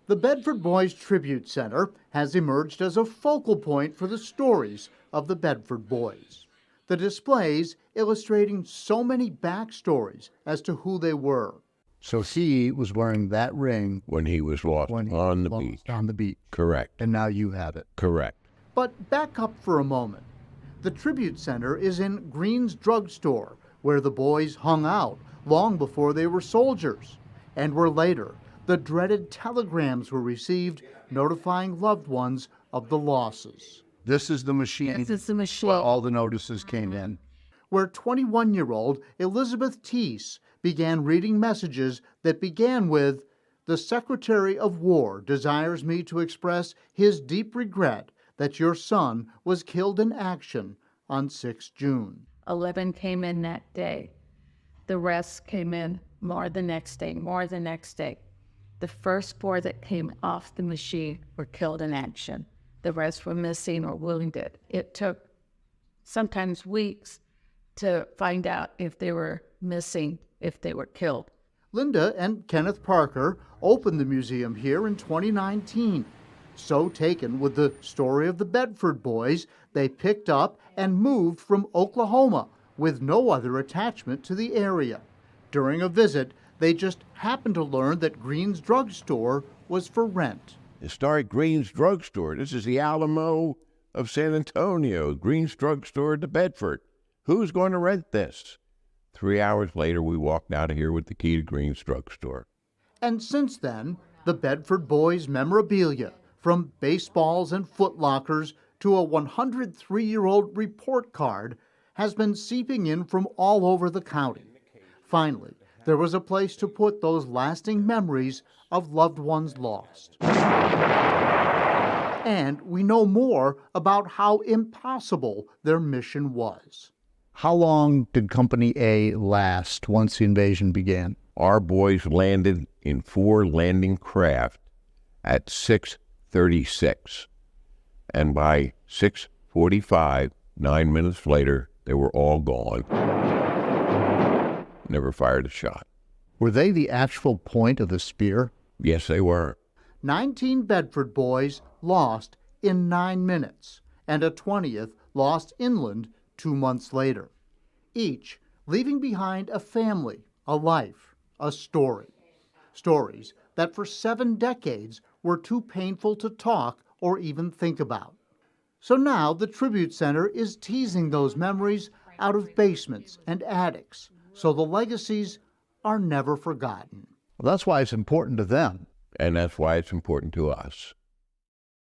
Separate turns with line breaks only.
The Bedford Boys Tribute Center has emerged as a focal point for the stories of the Bedford Boys. The displays illustrating so many backstories as to who they were.
So he was wearing that ring
when he was lost on the beach.
On the beach.
Correct.
And now you have it.
Correct.
But back up for a moment. The Tribute Center is in Green's drugstore, where the boys hung out long before they were soldiers, and where later the dreaded telegrams were received notifying loved ones of the losses.
This is the machine.
This is the machine.
Where all the notices came in.
Where 21-year-old Elizabeth Teese began reading messages that began with, "The Secretary of War desires me to express his deep regret that your son was killed in action on 6 June.
11 came in that day. The rest came in more the next day. The first 4 that came off the machine were killed in action. The rest were missing or wounded. It took sometimes weeks to find out if they were missing, if they were killed."
Linda and Kenneth Parker opened the museum here in 2019. So taken with the story of the Bedford Boys, they picked up and moved from Oklahoma with no other attachment to the area. During a visit, they just happened to learn that Green's drugstore was for rent.
Historic Green's Drugstore. This is the Alamo of San Antonio. Green's Drugstore to Bedford. Who's going to rent this? 3 hours later, we walked out of here with the key to Green's Drugstore.
And since then, the Bedford Boys memorabilia, from baseballs and footlockers to a 103-year-old report card, has been seeping in from all over the county. Finally, there was a place to put those lasting memories of loved ones lost. And we know more about how impossible their mission was.
How long did Company A last once the invasion began?
Our boys landed in 4 landing craft at 6:36. And by 6:45, 9 minutes later, they were all gone. Never fired a shot.
Were they the actual point of the spear?
Yes, they were.
19 Bedford boys lost in 9 minutes, and a 20th lost inland 2 months later. Each leaving behind a family, a life, a story. Stories that for 7 decades were too painful to talk or even think about. So now the Tribute Center is teasing those memories out of basements and attics, so the legacies are never forgotten.
Well, that's why it's important to them.
And that's why it's important to us.